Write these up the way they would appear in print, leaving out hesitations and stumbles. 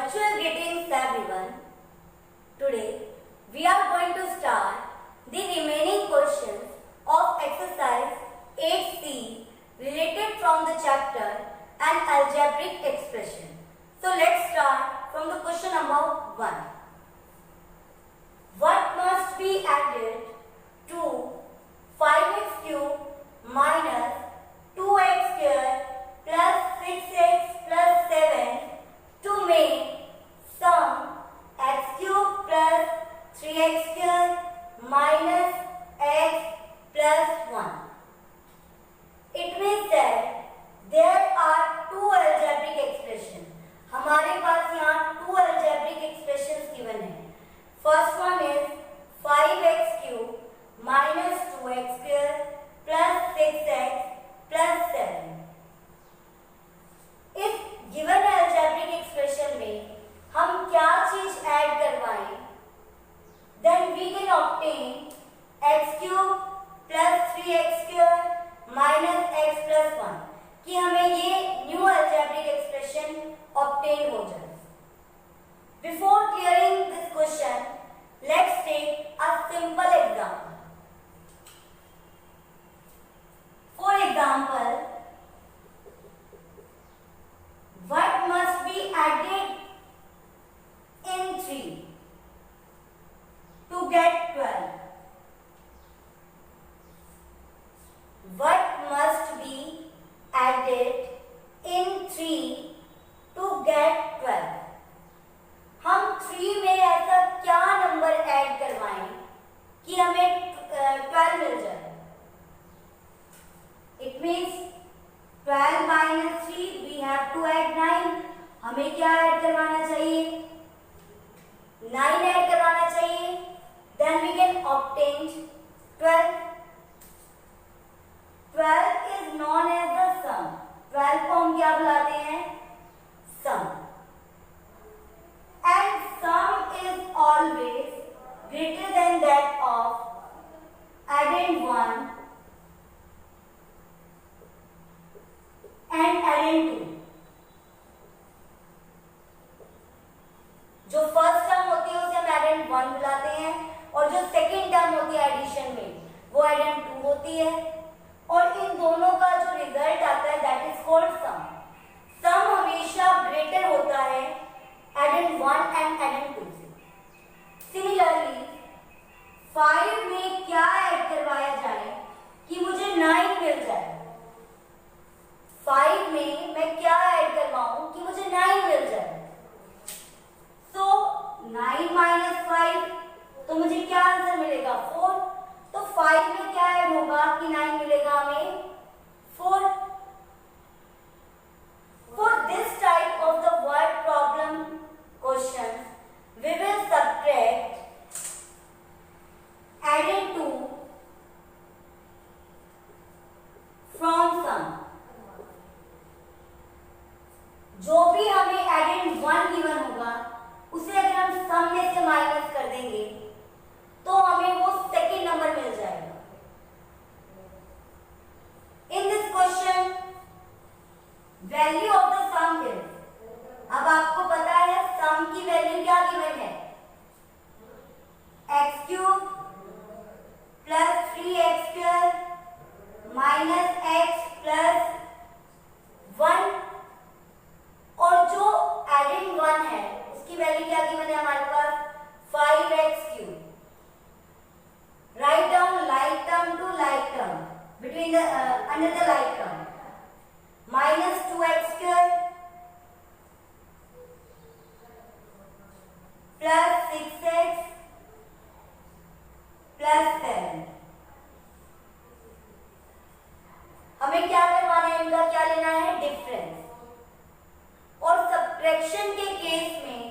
Virtual greetings everyone. Today we are going to start the remaining questions of exercise 8C related from the chapter an algebraic expression. So let's start from the question number 1. What must be added to 5x cube minus 2x square plus 6x plus 7 to make sum x cube plus 3x square minus x plus 1. It means that there are two algebraic expressions. हमारे पास यहाँ two algebraic expressions given है. First one is 5x cube minus 2x square plus 6x plus 7. इस given algebraic expression में हम क्या चीज add करवाएं? Then we can obtain x cube plus 3x square minus x plus 1 कि हमें ये new algebraic expression obtain हो जाए. Before clearing this question, let's take a simple example. For example, what must be added in 3 to get 12? What must be added in 3 to get 12? हम 3 में ऐसा क्या number add करवाएं कि हमें 12 मिल जाए? It means 12 minus 3 we have to add 9. हमें क्या ऐड करवाना चाहिए? 9 ऐड करवाना चाहिए. Then we can obtain 12. 12 is known as the sum. 12 को हम क्या बुलाते हैं? Sum. And sum is always greater than that of addend 1 and addend 2. जो फर्स्ट टर्म होती है उसे हम addend 1 बुलाते हैं और जो सेकेंड टर्म होती है एडिशन में वो addend 2 होती है और इन दोनों का जो रिजल्ट आता है दैट इज कॉल्ड सम. सम हमेशा ग्रेटर होता है addend 1 and addend 2 से. सिमिलरली 5 में क्या ऐड करवाया जाए कि मुझे 9 मिल जाए? 5 में मैं क्या ऐड करवाऊं कि मुझे 9 मिल जाए? So 9 minus 5 तो मुझे क्या आंसर मिलेगा? 4. तो 5 में क्या ऐड होगा कि 9 मिलेगा हमें? 4. For this type of the word problem questions, we will subtract addend 2 from sum. जो भी हमें addend 1 गिवन होगा उसे अगर हम सम में से माइनस कर देंगे तो हमें वो सेकेंड नंबर मिल जाएगा. In this question, value of the sum is, अब आपको पता है सम की वैल्यू क्या गिवन है? x cube plus 3x square minus x plus 1 और जो एडेंड 1 है उसकी वैल्यू क्या गिवन है हमारे पास? 5x cube. Write down like term to like term between the under the like term. Minus 2x square plus 6x plus 7. हमें क्या करवाना है? इनका क्या लेना है? डिफरेंस. और सब्ट्रैक्शन के केस में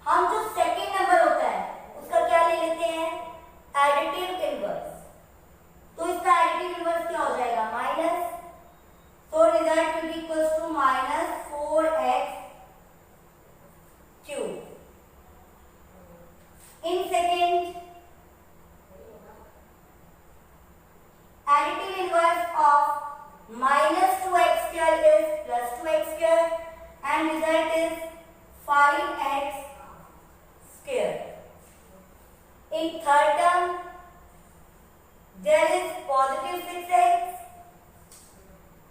हम जो सेकेंड नंबर होता है उसका क्या ले लेते हैं? Additive inverse. तो इसका एडिटिव इनवर्स क्या हो जाएगा? माइनस. तो result will be equals to minus 4x cube. In second additive inverse of minus 2x square is plus 2x square and result is 5x square. In third term, there is positive 6x.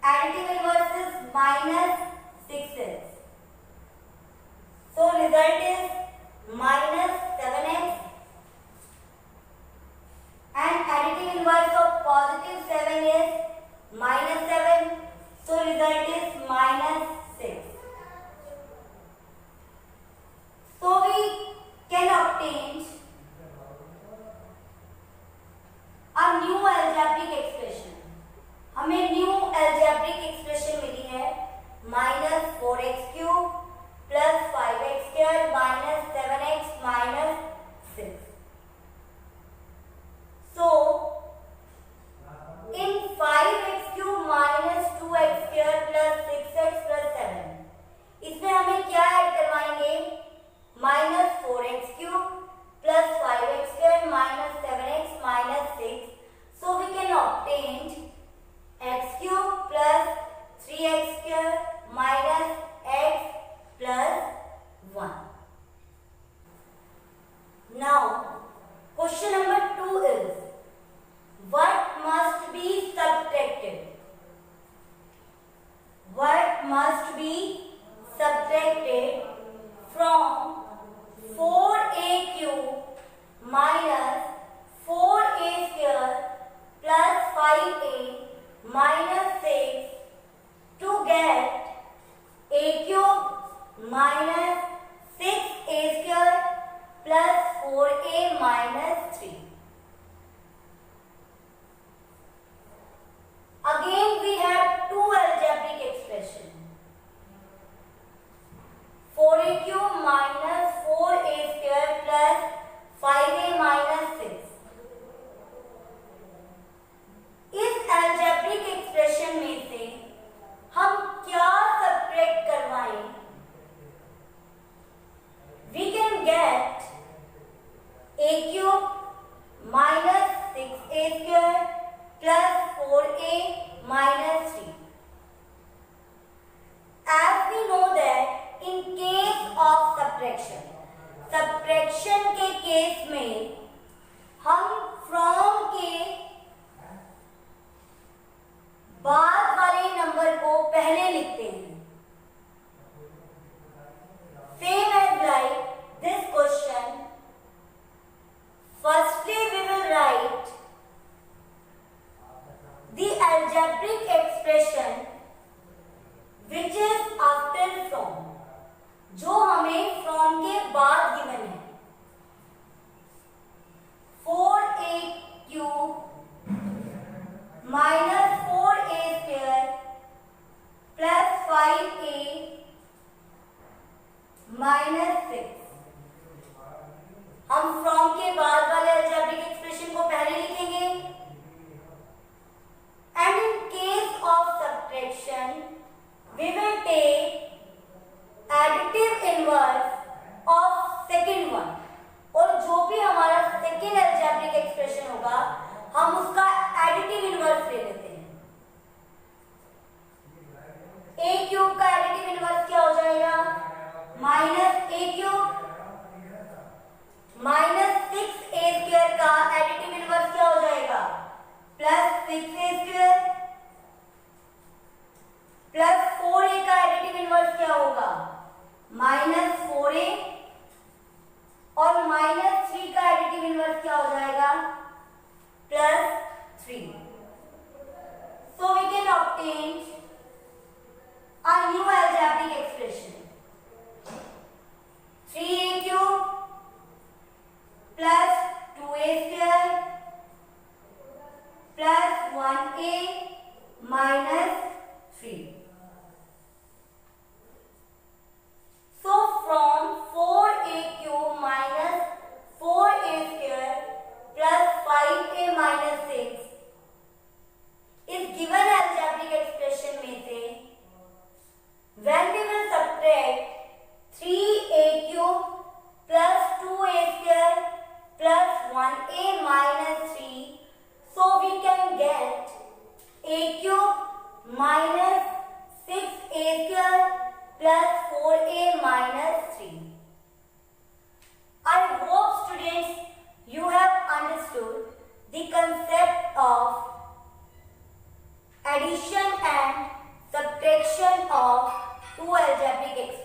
Additive inverse is minus 6x. So result is minus 7x. And additive inverse of positive 7 is minus 7. So result is minus 6. So we can obtain a new algebraic expression. हमें new algebraic expression मिली है minus 4x cube plus 5x square minus 7x minus 6. So in 5x cube minus 2x square plus 6x plus 7, इसमें हमें क्या add करवाएंगे? minus 4x cube plus 5x square minus 7x minus 6. So we can obtain x cube plus 3x square minus x plus 1. Now question number 2 is, what must be subtracted? What must be subtracted from 4a cube minus 4a square plus 5a minus 6 to get a cube minus 6a square plus 4a minus 3. Again we have two algebraic expressions. 4a cube minus 4a square plus 5a minus 6. इस algebraic expression में से हम क्या subtract करवाएं? We can get a cube minus 6a square plus 4a minus 3. As we know that in case of subtraction के case में हम from के बाद वाले नंबर को पहले लिखते हैं. Same as like this question. Firstly we will write the algebraic expression which is after from, जो हमें from के बाद given है. 4a cube minus 4a square plus 5a minus 6. हम from के बाद वाले algebraic expression को पहले लिखेंगे. And in case of subtraction, we will take additive inverse of second one. और जो भी हमारा second algebraic expression होगा, हम उसका additive inverse ले लेते हैं. a cube का additive inverse क्या हो जाएगा? minus a cube minus 6a square का additive inverse क्या हो जाएगा? plus 6a square plus 4a का additive inverse क्या होगा? minus 4a और minus 3 का additive inverse क्या हो जाएगा? plus 3. two algebraic expressions.